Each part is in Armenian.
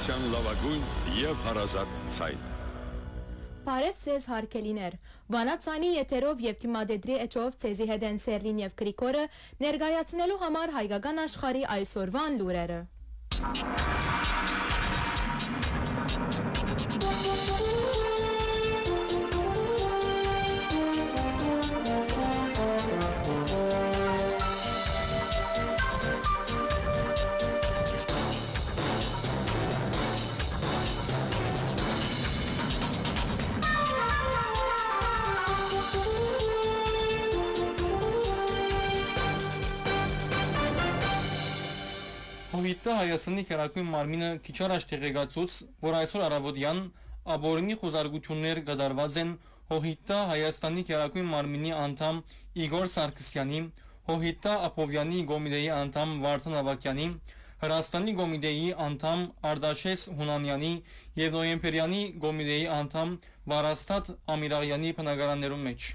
Հայրենասիրության լավագույն եւ հարազատ ցայնը։ Բարև ձեզ հարգելիներ, բանացանի եթերով եւ թիմադեդրի էջով ցեզի հետ են Սերլին եւ Գրիգորը ներկայացնելու համար հայկական աշխարհի այսօրվան լուրերը։ Հովիտը Հայաստանի քերակույն մարմինը քիչ առաջ տեղեկացուց, որ այսօր առավոտյան աբորինի խոզարգություններ կատարված են Հովիտը Հայաստանի քերակույն մարմինի անդամ Իգոր Սարգսյանի, Հովիտը Ապովյանի Գոմիդեի անդամ Վարդան Ավակյանի, Հրաստանի Գոմիդեի անդամ Արտաշես Հունանյանի եւ Նոյեմբերյանի Գոմիդեի անդամ Վարաստատ Ամիրաղյանի բնակարաններում մեջ։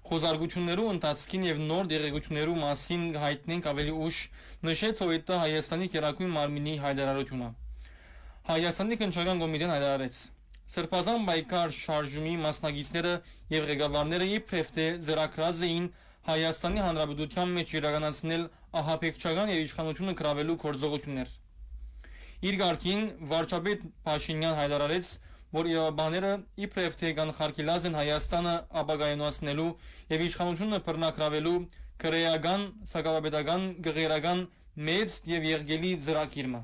Խոզարգություններու ընթացքին եւ նոր դեղեցություններու մասին հայտնենք ավելի ուշ, նշեց Հովիտը Հայաստանի քերակույն մարմինի հայտարարությունը։ Հայաստանի քննչական կոմիտեն հայտարարեց. Սրբազան բայկար շարժումի մասնակիցները եւ ղեկավարները իբրև թե ծրագրած էին Հայաստանի Հանրապետության մեջ իրականացնել ահաբեկչական եւ իշխանությունը գրավելու գործողություններ։ Իր գարքին վարչապետ Փաշինյան հայտարարեց, որ իրավաբանները իբրև թե կանխարգելած են Հայաստանը ապագայունացնելու եւ իշխանությունը բռնակրավելու քրեական, սակավապետական, գեղերական մեծ եւ եղգելի ծրագիրը։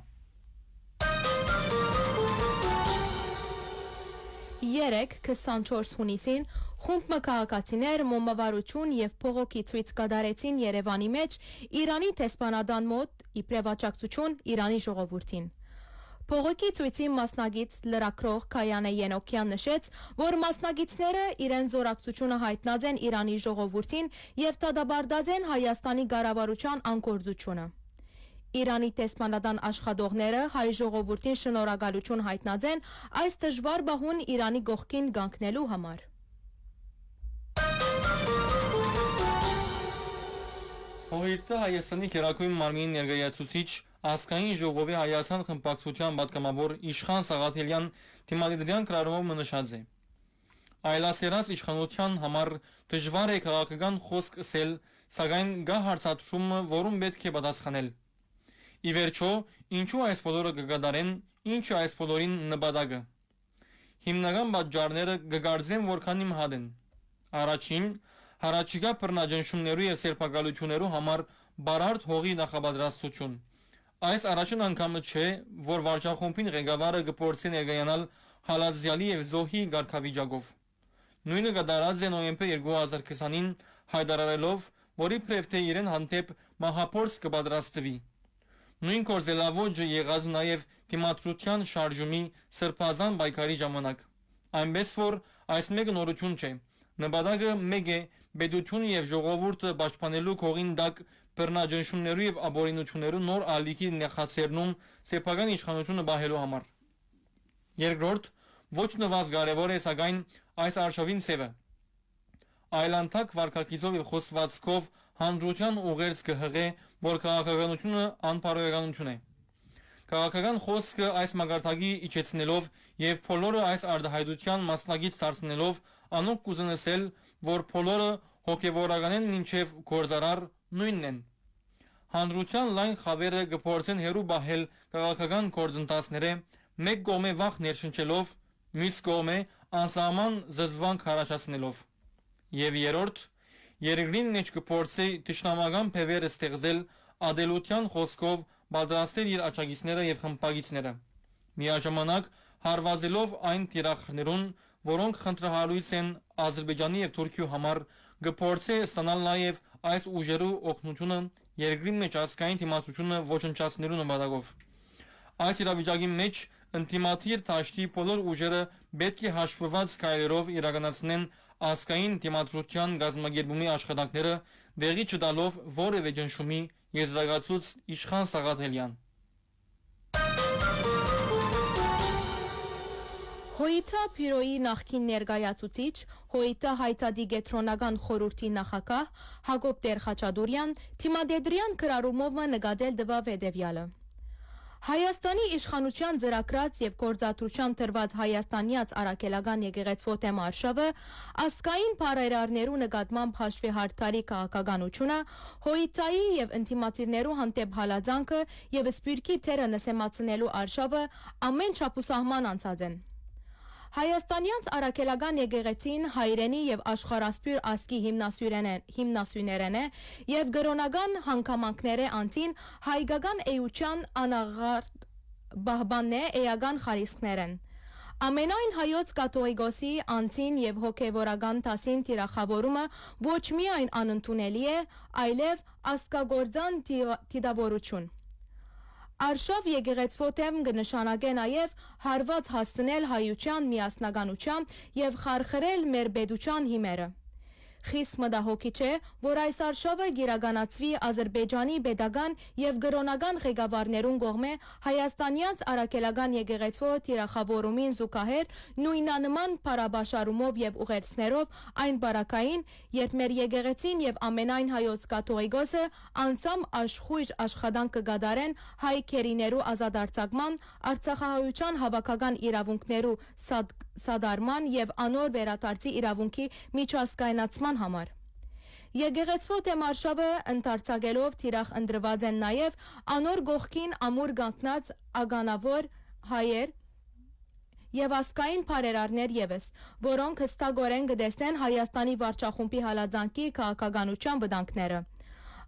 Երեկ 24 հունիսին խումբ մկահակացիներ մոմավարություն եւ փողոքի ցույց կատարեցին Երևանի մեջ Իրանի տեսփանադան մոտ իբրև աջակցություն Իրանի ժողովրդին։ Փողոքի ցույցի մասնագիծ լրագրող Քայանե Ենոքյան նշեց, որ մասնագիցները իրեն զորակցությունը հայտնած են Իրանի ժողովրդին եւ դադարեցած են Հայաստանի կառավարության անգործությունը։ Իրանի տեսփանադան աշխատողները հայ ժողովրդին շնորհակալություն հայտնած են այս դժվար բահուն Իրանի գողքին կանգնելու համար։ Հովիտը Հայաստանի քերակույն մարմինի ներկայացուցիչ Ասկային ժողովի Հայաստան խմբակցության պատգամավոր Իշխան Սաղաթելյան թիմադեդրյան կրառումով նշած է. Այլասերած իշխանության համար դժվար է քաղաքական խոսք ասել, սակայն գա հարցադրումը, որում պետք է պատասխանել։ Ի վերջո, ինչու այս բոլորը կկատարեն, ինչու այս բոլորին նպատակը։ Հիմնական պատճառները կգարձեն որքան իմհատ են։ Առաջին, հարաճիգա բռնաճնշումներու եւ սերբակալություններու համար բարարդ հողի նախապատրաստություն։ Այս առաջին անգամը չէ, որ վարչախումբին ղեկավարը կփորձի ներկայանալ հալածյալի եւ զոհի ղարքավիճակով։ Նույնը կատարած է նոյեմբեր 2020-ին հայտարարելով, որ իբրև թե իրեն հանդեպ մահափորձ կպատրաստվի։ Նույն կորզելավոճը եղած նաև թիմադրության շարժումի սրբազան բայկարի ժամանակ։ Այնպես որ այս մեկը նորություն չէ։ Նպատակը մեկ է պետությունը եւ ժողովուրդը պաշտպանելու կողին դակ բռնաճնշումներու եւ աբորինություններու նոր ալիքի նախաձեռնում սեփական իշխանությունը բահելու համար։ Երկրորդ, ոչ նվազ կարևոր է սակայն այս արշավին ծևը։ Այլանդակ վարկակիցով եւ խոսվածքով հանդրության ուղերձ կհղե, որ քաղաքականությունը անփարոյականություն է։ Քաղաքական խոսքը այս մագարտակի իջեցնելով եւ բոլորը այս արտահայտության մասնագիծ դարձնելով անոնք կուզենսել, որ բոլորը հոգեվորական են մինչեւ գործարար նույնն են։ Հանդրության լայն խավերը կփորձեն հերու բահել քաղաքական գործընթացները մեկ կողմը վախ ներշնչելով, մյուս կողմը անսահման զզվանք առաջացնելով։ Եվ երրորդ, երկրին մեջ կփորձի ճշտամական փևերը ստեղծել ադելության խոսքով պատրաստել իր աջակիցները եւ խմբագիցները։ Միաժամանակ հարվածելով այն տիրախներուն, որոնք խնդրահարույց են Ադրբեջանի եւ Թուրքիի համար, կփորձի ստանալ նաեւ այս ուժերու օգնությունը երկրի մեջ ազգային դիմադրությունը ոչնչացնելու նպատակով։ Այս իրավիճակի մեջ ինտիմատիր դաշտի բոլոր ուժերը պետք է հաշվված քայլերով իրականացնեն ազգային դիմադրության գազམ་ագերբումի աշխատանքները, դեղի չտալով որևէ ճնշումի, եզրակացուց Իշխան Սաղաթելյան։ Հոյիթա Փիրոյի նախկին ներկայացուցիչ, Հոյիթա հայտարարի գետրոնական խորհրդի նախագահ Հակոբ Տեր-Խաչատուրյան թիմադեդրյան կրառումով նկատել դվավ հետևյալը։ Հայաստանի իշխանության ծրագրած եւ գործադրության տրված հայաստանյաց արաքելական եկեղեցվո թեմ արշավը ասկային բարերարներու նկատմամբ հաշվի հարթարի քաղաքականությունը հոյիցայի եւ ինտիմատիվներու հանդեպ հալածանքը եւ սպիրկի թերը նսեմացնելու արշավը ամեն չափուսահման անցած են Հայաստանյանց արաքելական եկեղեցին հայրենի եւ աշխարհասփյուր ասկի հիմնասյուներեն է եւ գրոնական հանգամանքները անտին հայկական էության անաղարտ բահբանն է էական խարիսքներն Ամենայն հայոց կաթողիկոսի անցին եւ հոգեվորական տասին տիրախավորումը ոչ միայն անընդունելի է, այլև ասկագործան դիտավորություն Արշավ եկեղեցվո թեմ կնշանակե նաև հարված հասցնել հայության միասնականության եւ խարխրել մեր պետության հիմերը։ Խիստ մտահոգիչ է, որ այս արշավը գիրականացվի Ադրբեջանի պետական եւ գրոնական ղեկավարներուն կողմէ հայաստանյանց արաքելական եկեղեցվո թիրախավորումին զուգահեռ նույնանման փարաբաշարումով եւ ուղերձներով այն բարակային, երբ մեր եկեղեցին եւ ամենայն հայոց կաթողիկոսը անցամ աշխույժ աշխատանք կգադարեն հայ քերիներու ազատարձակման, արցախահայության հավաքական իրավունքներու սադարման եւ անոր վերադարձի իրավունքի միջազգայնացման համար։ Եկեղեցվո թեմարշավը ընդարձակելով թիրախ ընդրված են նաև անոր գողքին ամուր կանգնած ագանավոր հայեր եւ ասկային բարերարներ եւս, որոնք հստակորեն կտեսնեն Հայաստանի վարչախումբի հալածանքի քաղաքականության վտանգները։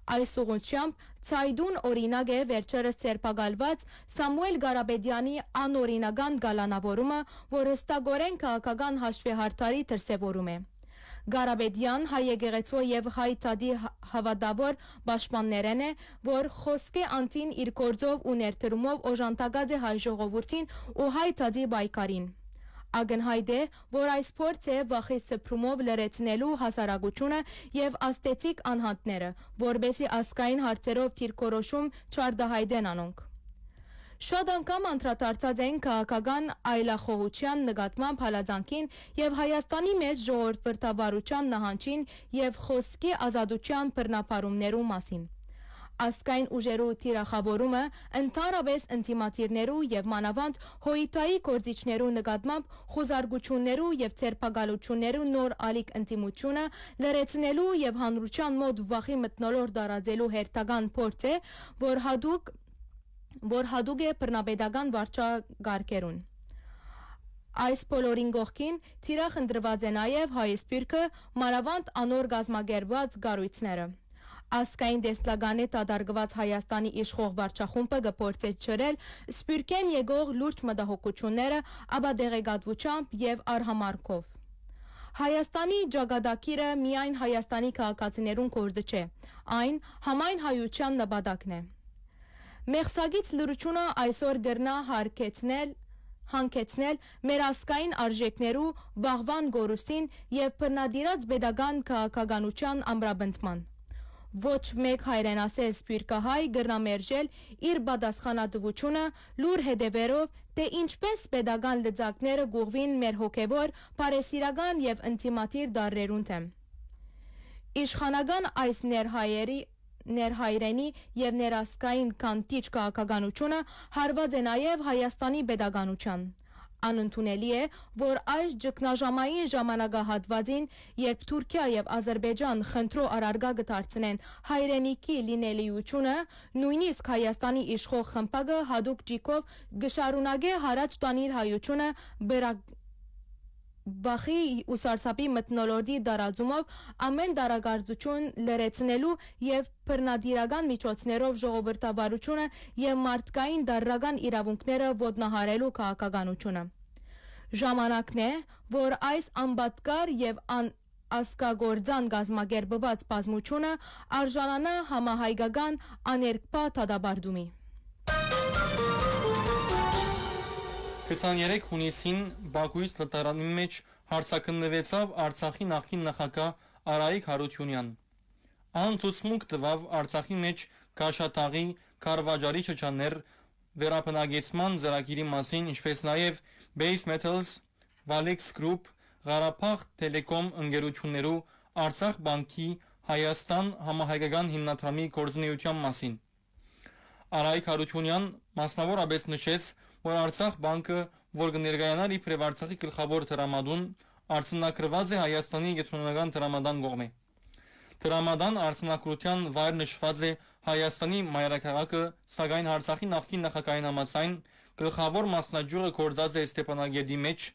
Այս ուղղությամբ ցայդուն օրինակ է վերջերս ցերպակալված Սամուել Գարաբեդյանի անօրինական գալանավորումը, որ հստակորեն քաղաքական հաշվեհարթարի դրսևորում է։ Գարաբեդյան հայ եկեղեցու եւ հայ ցադի հավատավոր պաշտպաններն է, որ խոսքի անտին իր գործով ու ներդրումով օժանդակած է հայ ժողովրդին ու հայ ցադի բայկարին։ Ագնհայտ է, որ այս փորձ է վախի սփռումով լրացնելու հասարակությունը եւ աստեցիկ անհատները, որբեսի ասկային հարցերով դիրքորոշում չարդահայտեն անոնք։ Շատ անգամ անդրադարձած են քաղաքական այլախոհության նկատմամբ հալածանքին եւ Հայաստանի մեջ ժողովրդավարության նահանջին եւ խոսքի ազատության բռնապարումներու մասին։ Ասկային ուժերու թիրախավորումը ընդհանրապես ինտիմատիվներու եւ մանավանդ հոյիտայի գործիչներու նկատմամբ խոզարգություններու եւ ցերպակալություններու նոր ալիք ինտիմությունը լրացնելու եւ հանրության մոտ վախի մթնոլորտ դարածելու հերթական փորձ է, որ հadoop է բռնապետական վարչագարկերուն։ Այս բոլորին գողքին թիրախ ընդրված է նաեւ հայ սպիրկը մանավանդ անոր գազմագերբված գառույցները։ Ասկային դեսլագանի տադարգված Հայաստանի իշխող վարչախումբը գործեց չրել սպիրկեն եկող լուրջ մտահոգությունները աբադեղեկատվությամբ եւ արհամարքով։ Հայաստանի ճակատագիրը միայն Հայաստանի քաղաքացիներուն գործը չէ, այն համայն հայության նպատակն է։ Մեղսագից լրությունը այսօր գրնա հանգեցնել մեր ասկային արժեքներու բաղվան գորուսին եւ բռնադիրած pedagogan քաղաքականության ամրապնդման։ Ոչ մեկ հայրենասեր սպիրկահայ գրնամերժել իր բադասխանատվությունը լուր հետևերով, թե ինչպես pedagogan լծակները գուղվին մեր հոգևոր, բարեսիրական եւ ինտիմատիվ դարերուն թեմ։ Իշխանական այս ներհայրենի եւ ներասկային կանտիչ քաղաքականությունը հարված է նաեւ Հայաստանի pedagoganության։ Անընդունելի է, որ այս ճգնաժամային ժամանակահատվածին, երբ Թուրքիա եւ Ադրբեջան խնդրո առարգա կդարձնեն հայրենիքի լինելիությունը, նույնիսկ Հայաստանի իշխող խմբակը հadoop ջիկով գշարունակե հարաճ տանիր հայությունը բախի ու սարսափի մթնոլորտի դարածումով ամեն դարակարծություն լրացնելու եւ բռնադիրական միջոցներով ժողովրդավարությունը եւ մարդկային դարրական իրավունքները ոտնահարելու քաղաքականությունը։ Ժամանակն է, որ այս անբատկար եւ ասկագործան գազմագերբված բազմությունը արժանանա համահայկական աներկբա դատաբարդումի։ 23 հունիսին Բաքուից լատարանի մեջ հարցակնվեցավ Արցախի նախկին նախագահ Արայիկ Հարությունյան։ Ան ցուցմունք տվավ Արցախի մեջ Քաշաթաղի, Քարվաճարի շրջաններ վերապնագեցման ծրագիրի մասին, ինչպես նաև Base Metals, Valex Group, Ղարաբաղ Telecom ընկերություններու Արցախ բանկի Հայաստան համահայկական հիմնադրամի գործունեության մասին։ Արայիկ Հարությունյան մասնավորապես նշեց, որ Արցախ բանկը, որ կներկայանար իբրև Արցախի գլխավոր տրամադուն, արձանագրված է Հայաստանի կենտրոնական տրամադան կողմէ։ Տրամադան արձանագրության վայր նշված է Հայաստանի մայրաքաղաքը, սակայն Արցախի նախկին նախագահային համաձայն գլխավոր մասնաճյուղը գործած է Ստեփանագերդի մեջ,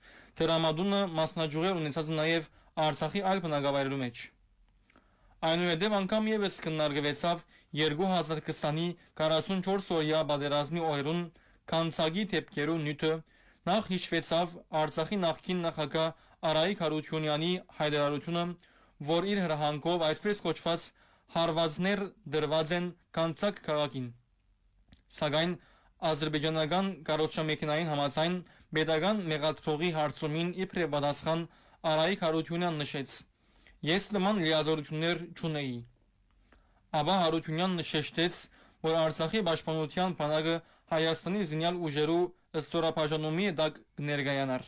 տրամադունը մասնաճյուղեր ունեցած է նաև Արցախի այլ բնակավայրերու մեջ։ Այնուհետև անգամ եւս քննարկվեցավ 2020-ի 44-օրյա պատերազմի օրերուն կանցագի դեպքերու նյութը, նախ հիշվեցավ Արցախի նախկին նախագահ Արայիկ Հարությունյանի հայտարարությունը, որ իր հրահանգով այսպես կոչված հարվածներ դրված են կանցակ քաղաքին։ Սակայն ազերբայջանական կառուցչամեքենային համաձայն պետական մեղադրողի հարցումին իբրև պատասխան Արայիկ Հարությունյան նշեց. Ես նման լիազորություններ չունեի։ Ապա Հարությունյանն նշեց, որ Արցախի պաշտպանության բանակը Հայաստանի զինյալ ուժերու ստորաբաժանումի տակ ներկայանար։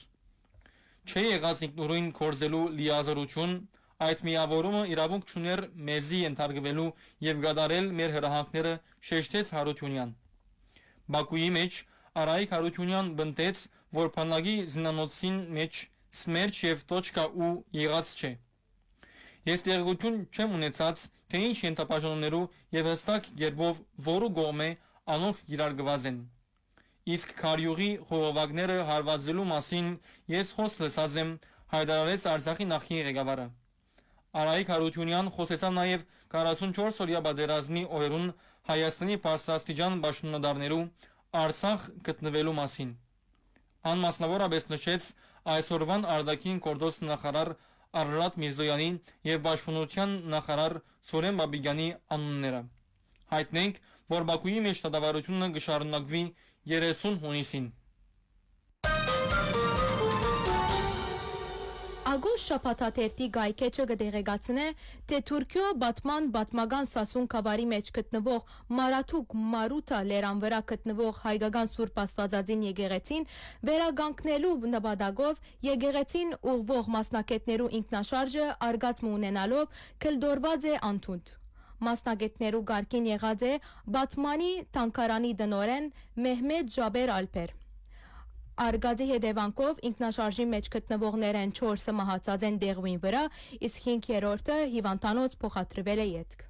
Չէ եղած ինքնուրույն կորզելու լիազորություն, այդ միավորումը իրավունք չուներ մեզի ենթարկվելու եւ գադարել մեր հրահանգները, շեշտեց Հարությունյան։ Բաքուի մեջ Արայիկ Հարությունյան բնտեց, որ բանակի զինանոցին մեջ սմերջ եւ .ու եղած չէ։ Ես տեղեկություն չեմ ունեցած, թե ինչ ենթապաշտոններու եւ հստակ երբով որու կողմէ անոնք իրարգված են։ Իսկ քարյուղի խողովակները հարվածելու մասին ես հոս լսած եմ, հայտարարեց Արցախի նախկին ղեկավարը։ Արայիկ Հարությունյան խոսեցավ նաև 44-օրյա պատերազմի օրերուն Հայաստանի բարձրաստիճան պաշտոնատարներու Արցախ գտնվելու մասին։ Անմասնավորապես նշեց այսօրվան արտաքին գործ նախարար Արարատ Միրզոյանին եւ պաշտպանության նախարար Սուրեն Բաբիկյանի անունները։ Հայտնենք, որ Բաքուի մեջ դատավարությունը կշարունակվի 30 հունիսին։ Ագոս շապաթաթերթի գայքեչը կդեղեկացնե, թե Թուրքիո բատման բատմական Սասուն կավարի մեջ գտնվող Մարաթուկ Մարութա լերան վրա գտնվող հայկական Սուրբ Աստվածածին եկեղեցին վերագանքնելու նպատակով եկեղեցին ուղղվող մասնակետներու ինքնաշարժը արգացում ունենալով քլդորված է անթունդ։ Մասնակետներու գարկին եղած է բատմանի թանկարանի դնորեն Մեհմեդ Ջաբեր Ալպեր։ Արգադի հետևանքով ինքնաշարժի մեջ գտնվողներեն 4-ը մահացած են դեղուին վրա, իսկ 5-րդը հիվանդանոց փոխադրվել է ետք։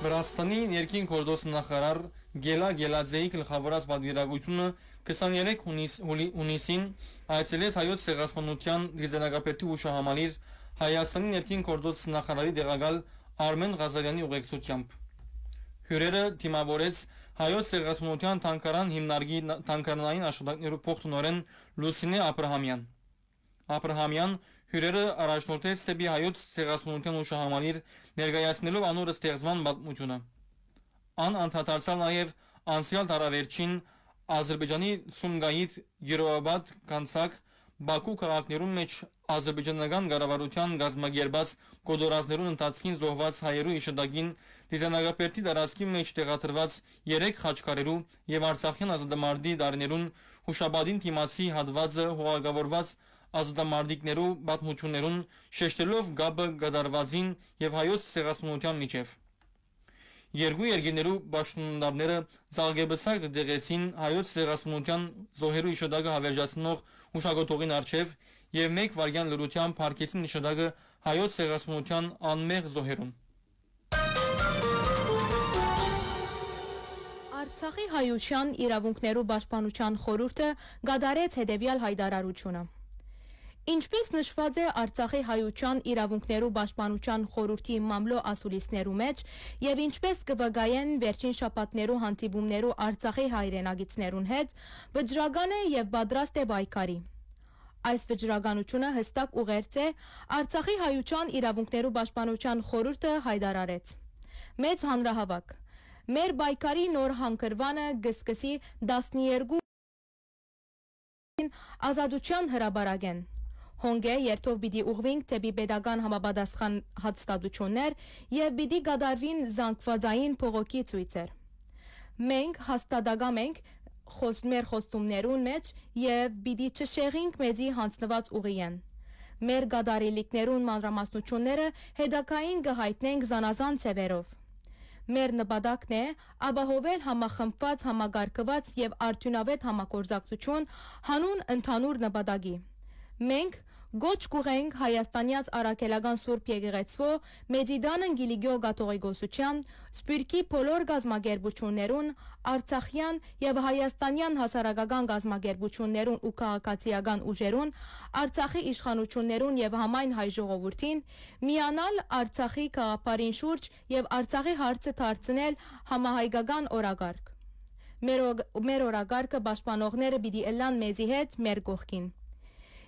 Վրաստանի ներքին գործ նախարար Գելա Գելաձեի գլխավորած պատվիրակությունը 23 հունիսին այցելեց հայոց ցեղասպանության դիզայնագապետի հուշահամալիր Հայաստանի ներքին գործ նախարարի տեղակալ Արմեն Ղազարյանի ուղեկցությամբ։ Հյուրերը դիմավորեց հայոց ցեղասպանության թանկարան հիմնարկի թանկարանային աշխատանքներու փոխտնօրեն Լուսինե Աբրահամյան հյուրերը առաջնորդեց դեպի հայոց ցեղասպանության հուշահամալիր ներկայացնելով անորը ստեղծման պատմությունը։ Ան անդրադարձավ նաև անցյալ տարավերջին Ադրբեջանի Սումգայիթ Գիրոաբադ կանցակ Բաքու քաղաքներում մեջ ազերբայջանական կառավարության գազագերբած կոդորածներուն ընթացքին զոհված հայերու իշտագին դիզայնագապետի տարածքի մեջ տեղադրված 3 խաչքարերու եւ Արցախյան ազատամարտի դարներուն հուշաբադին թիմացի հատվածը հողագավորված ազատամարտիկներու պատմություններուն շեշտելով գաբը գդարվածին եւ հայոց ցեղասպանության միջև։ Երկու երկիներու պաշտոնյաները զարգեբսակ դեղեցին հայոց ցեղասպանության զոհերու իշտագը հավերժացնող հուշագոտողին արչև եւ մեկ վարյան լրությամբ փառքեցին իշտագը հայոց ցեղասպանության անմեղ զոհերուն։ Արցախի հայության իրավունքներու պաշտպանության խորհուրդը գադարեց հետևյալ հայտարարությունը։ Ինչպես նշված է Արցախի հայության իրավունքներու պաշտպանության խորհրդի մամլո ասուլիսներու մեջ եւ ինչպես կվգայեն վերջին շաբաթներու հանդիպումներու Արցախի հայրենագիցներուն հետ, վճռական է եւ պատրաստ է պայքարի։ Այս վճռականությունը հստակ ուղերձ է Արցախի հայության իրավունքներու պաշտպանության խորհուրդը հայտարարեց։ Մեծ հանրահավաք։ Մեր պայքարի նոր հանգրվանը գսկսի 12 ազատության հրաբարագեն։ Հոնգե երթով պիտի ուղվինք դեպի պետական համապատասխան հաստատություններ եւ պիտի գդարվին զանգվածային փողոքի ցույցեր։ Մենք հաստատակամ ենք մեր խոստումներուն մեջ եւ պիտի չշեղինք մեզի հանձնված ուղիեն։ Մեր գդարիլիկներուն մանրամասնությունները հետակային կհայտնենք զանազան ցևերով։ Մեր նպատակն է ապահովել համախմբված, համագարկված եւ արդյունավետ համագործակցություն հանուն ընդհանուր նպատակի։ Մենք Գոչ կուղենք Հայաստանյաց Արաքելական Սուրբ Եկեղեցվո Մեծիդանն Գիլիգիո Գաթողիկոսության Սպիրկի բոլոր գազམ་ագերբություններուն Արցախյան եւ Հայաստանյան հասարակական գազམ་ագերբություններուն ու քաղաքացիական ուժերուն Արցախի իշխանություններուն եւ համայն հայ ժողովրդին միանալ Արցախի քաղաքապարին շուրջ եւ Արցախի հարցը դարձնել համահայկական օրագարկ։ Մեր օրագարկը պաշտպանողները պիտի ելան մեզի հետ մեր կողքին։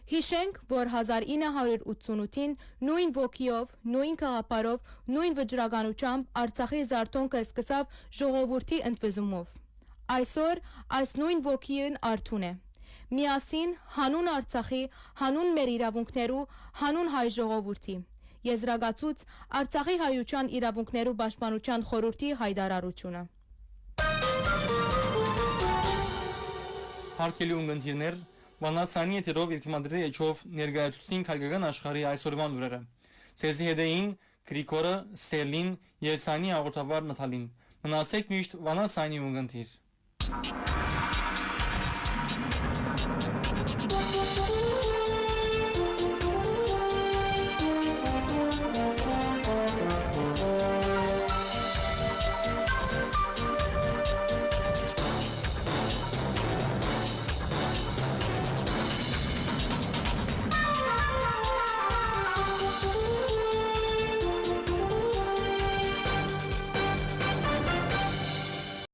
Հիշենք, որ 1988-ին նույն ոգիով, նույն քաղաքապարով, նույն վճռականությամբ Արցախի զարթոնքը սկսավ ժողովրդի ընդվզումով։ Այսօր այս նույն ոգին արթուն է։ Միասին հանուն Արցախի, հանուն մեր իրավունքներու, հանուն հայ ժողովրդի։ Եզրակացուց Արցախի հայության իրավունքներու պաշտպանության խորհրդի հայտարարությունը։ Հարկելի ունգընտիրներ, Վանացանի եթերով եւ թիմադրի էջով ներկայացուցին հայկական աշխարհի այսօրվան լուրերը։ Ցեզի հետեին Գրիգորը, Սերլին, Եցանի հաղորդավար Նաթալին։ Մնացեք միշտ Վանացանի ունգընտիր։